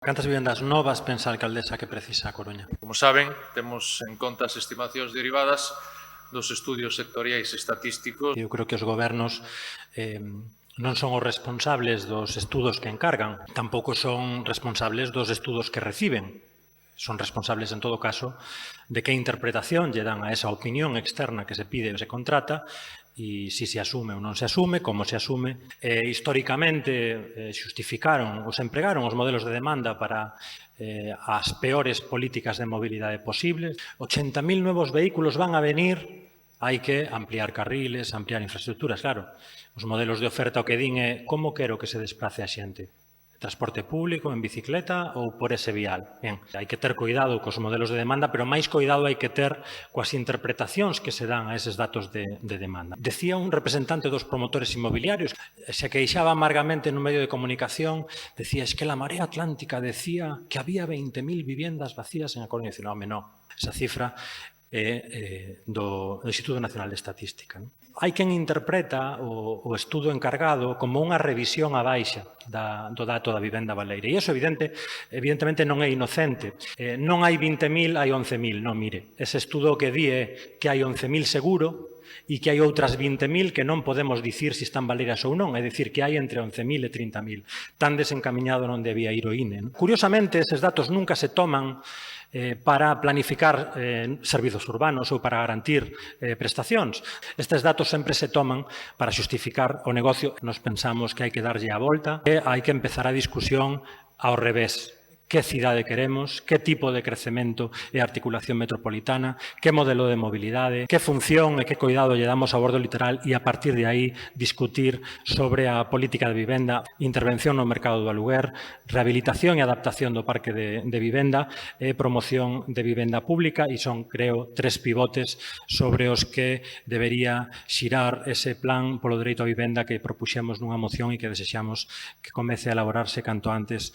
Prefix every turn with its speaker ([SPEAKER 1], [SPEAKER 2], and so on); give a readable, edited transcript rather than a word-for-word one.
[SPEAKER 1] Cantas vivendas novas pensa a alcaldesa que precisa a Coruña?
[SPEAKER 2] Como saben, temos en conta as estimacións derivadas dos estudios sectoriais estatísticos.
[SPEAKER 1] Eu creo que os gobernos non son os responsables dos estudos que encargan, tampouco son responsables dos estudos que reciben. Son responsables, en todo caso, de que interpretación lle dan a esa opinión externa que se pide ou se contrata e si se asume ou non se asume, como se asume. Históricamente xustificaron ou se empregaron os modelos de demanda para as peores políticas de mobilidade posibles. 80.000 nuevos vehículos van a venir, hai que ampliar carriles, ampliar infraestructuras, claro. Os modelos de oferta o que din é como quero que se desplace a xente. Transporte público, en bicicleta ou por ese vial. Ben, hai que ter cuidado cos modelos de demanda, pero máis cuidado hai que ter coas interpretacións que se dan a eses datos de demanda. Decía un representante dos promotores inmobiliarios, se queixaba amargamente no medio de comunicación, decía, es que la Marea Atlántica decía que había 20.000 viviendas vacías en a Coruña. Dicía, home, non, esa cifra é do Instituto Nacional de Estatística. Hai quen interpreta o estudo encargado como unha revisión á baixa do dato da vivenda baleira. E iso, evidentemente, non é inocente. Non hai 20.000, hai 11.000. Non, mire, ese estudo que di é que hai 11.000 seguro e que hai outras 20.000 que non podemos dicir se están baleiras ou non. É dicir, que hai entre 11.000 e 30.000. Tan desencaminhado non debía ir o INE. Curiosamente, eses datos nunca se toman para planificar servizos urbanos ou para garantir prestacións. Estes datos sempre se toman para xustificar o negocio. Nos pensamos que hai que darlle a volta e hai que empezar a discusión ao revés. Que cidade queremos, que tipo de crecemento e articulación metropolitana, que modelo de mobilidade, que función e que cuidado lle damos ao bordo litoral e a partir de aí discutir sobre a política de vivenda, intervención no mercado do aluguer, rehabilitación e adaptación do parque de vivenda e promoción de vivenda pública e son, creo, tres pivotes sobre os que debería xirar ese plan polo dereito á vivenda que propuxemos nunha moción e que desexamos que comece a elaborarse canto antes